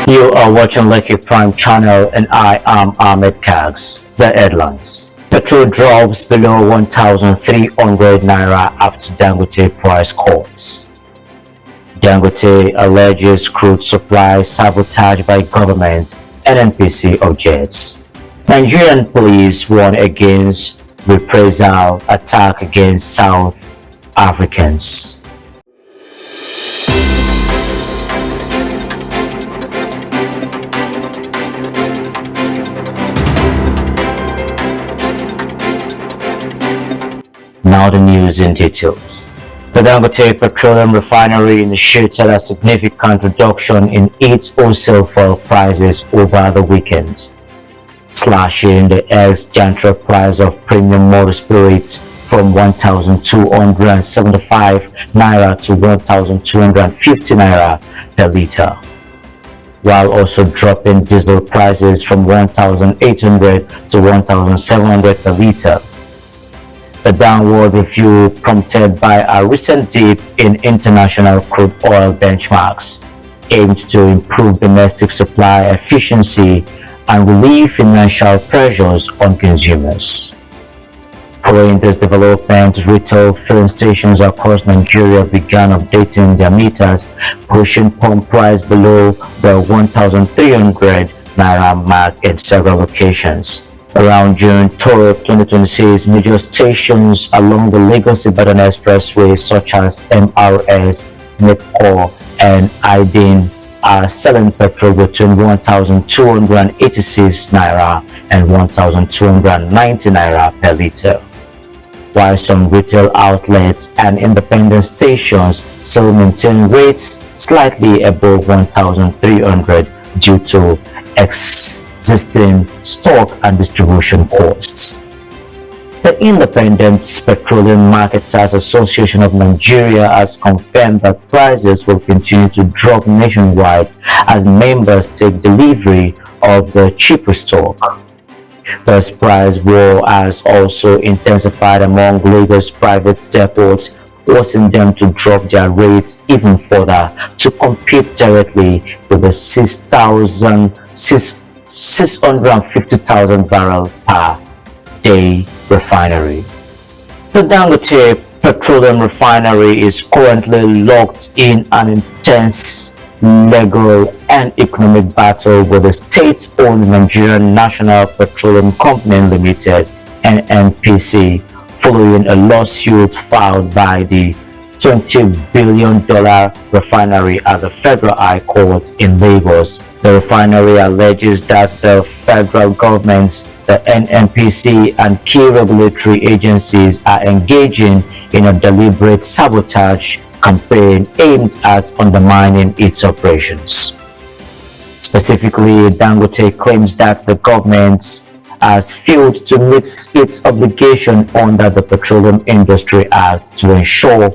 You are watching Lekki Prime channel and I am Ahmed Kags. The headlines. Petrol drops below 1,300 naira after Dangote price cuts. Dangote alleges crude supply sabotage by government. NNPC objects. Nigerian police warn against reprisal attack against South Africans. Now the news in details. The Dangote Petroleum Refinery initiated a significant reduction in its wholesale fuel prices over the weekend, slashing the ex-gantry price of premium motor spirits from 1,275 naira to 1,250 naira per litre, while also dropping diesel prices from 1,800 to 1,700 per litre. The downward review prompted by a recent dip in international crude oil benchmarks aimed to improve domestic supply efficiency and relieve financial pressures on consumers. Following this development, retail filling stations across Nigeria began updating their meters, pushing pump price below the 1,300 naira mark in several locations. Around June 12, 2026, major stations along the Lagos-Ibadan Expressway such as MRS, NIPCO, and Heyden are selling petrol between 1,286 naira and 1,290 naira per litre, while some retail outlets and independent stations still maintain rates slightly above 1,300 due to existing stock and distribution costs. The Independent Petroleum Marketers Association of Nigeria has confirmed that prices will continue to drop nationwide as members take delivery of the cheaper stock. This price war has also intensified among Lagos private depots, forcing them to drop their rates even further to compete directly with the 650,000 barrel per day refinery. The Dangote Petroleum Refinery is currently locked in an intense legal and economic battle with the state-owned Nigerian National Petroleum Company Limited (NNPC) following a lawsuit filed by the $20 billion refinery at the Federal High Court in Lagos. The refinery alleges that the federal government, the NNPC, and key regulatory agencies are engaging in a deliberate sabotage campaign aimed at undermining its operations. Specifically, Dangote claims that the government has failed to meet its obligation under the Petroleum Industry Act to ensure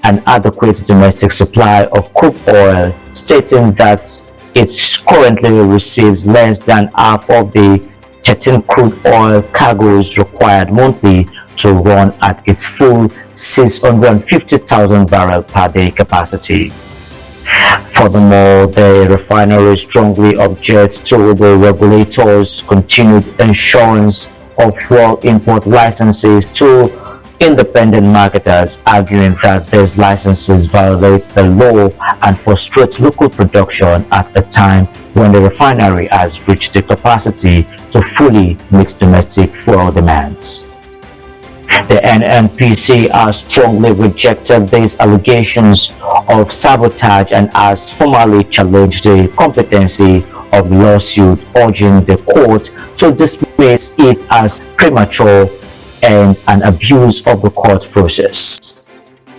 an adequate domestic supply of crude oil, stating that it currently receives less than half of the 13 crude oil cargoes required monthly to run at its full 650,000 barrel per day capacity. Furthermore, the refinery strongly objects to the regulators' continued issuance of fuel import licenses to independent marketers, arguing that these licenses violate the law and frustrate local production at a time when the refinery has reached the capacity to fully meet domestic fuel demands. The NNPC has strongly rejected these allegations of sabotage and has formally challenged the competency of the lawsuit, urging the court to dismiss it as premature and an abuse of the court process.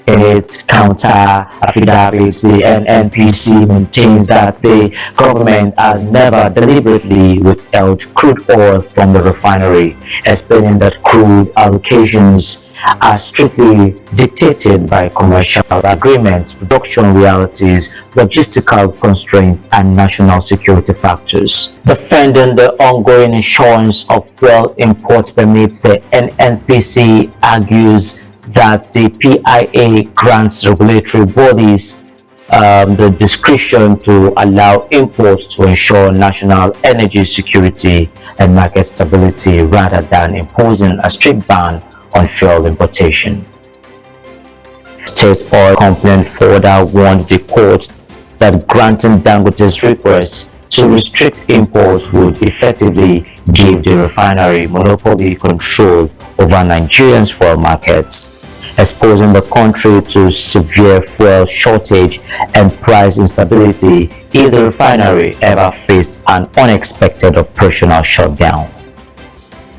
In its counter affidavit, the NNPC maintains that the government has never deliberately withheld crude oil from the refinery, explaining that crude allocations are strictly dictated by commercial agreements, production realities, logistical constraints, and national security factors. Defending the ongoing insurance of fuel import permits, the NNPC argues that the PIA grants regulatory bodies the discretion to allow imports to ensure national energy security and market stability rather than imposing a strict ban on fuel importation. State Oil Company further warned the court that granting Dangote's request to restrict imports would effectively give the refinery monopoly control over Nigerians' fuel markets, exposing the country to severe fuel shortage and price instability if the refinery ever faced an unexpected operational shutdown.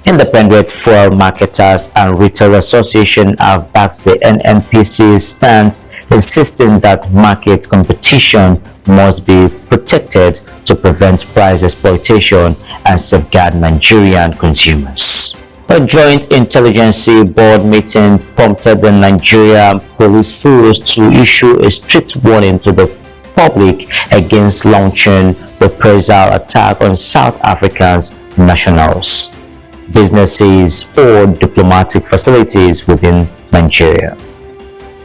Independent fuel marketers and retail association have backed the NNPC's stance, insisting that market competition must be protected to prevent price exploitation and safeguard Nigerian consumers. A joint intelligence board meeting prompted the Nigerian police force to issue a strict warning to the public against launching reprisal attack on South Africa's nationals, businesses, or diplomatic facilities within Nigeria.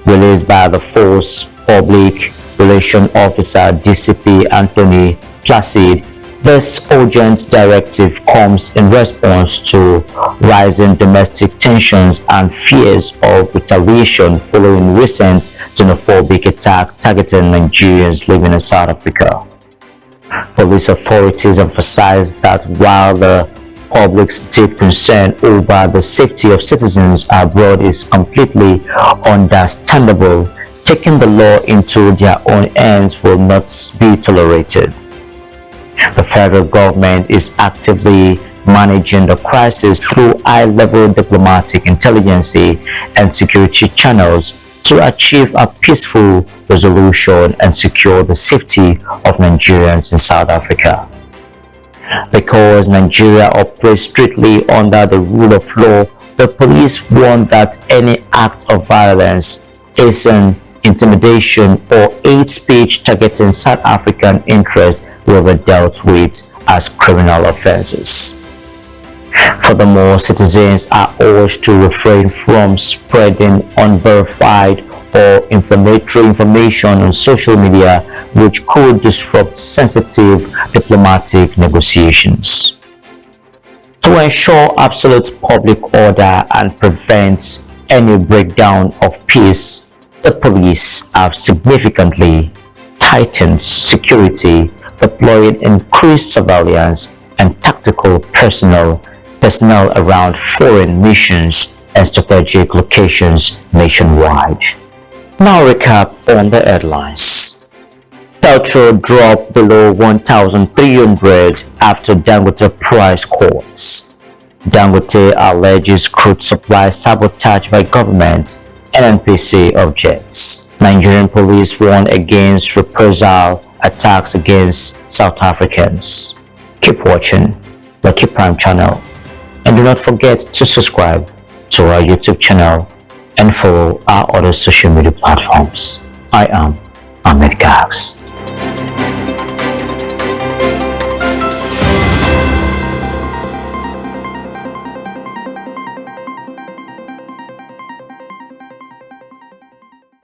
Released by the force public relations officer DCP Anthony Placid, this urgent directive comes in response to rising domestic tensions and fears of retaliation following recent xenophobic attack targeting Nigerians living in South Africa. Police authorities emphasized that while the public's deep concern over the safety of citizens abroad is completely understandable, taking the law into their own hands will not be tolerated. The federal government is actively managing the crisis through high-level diplomatic intelligence and security channels to achieve a peaceful resolution and secure the safety of Nigerians in South Africa. Because Nigeria operates strictly under the rule of law, the police warn that any act of violence, arson, intimidation, or hate speech targeting South African interests will be dealt with as criminal offenses. Furthermore, citizens are urged to refrain from spreading unverified or inflammatory information on social media which could disrupt sensitive diplomatic negotiations. To ensure absolute public order and prevent any breakdown of peace, the police have significantly tightened security, deploying increased surveillance and tactical personnel around foreign missions and strategic locations nationwide. Now recap on the headlines. Petrol dropped below 1,300 after Dangote price cuts. Dangote alleges crude supply sabotage by government. NNPC objects. Nigerian police warn against reprisal attacks against South Africans. Keep watching Lekki Prime channel and do not forget to subscribe to our YouTube channel and follow our other social media platforms. I am Ahmed Gags.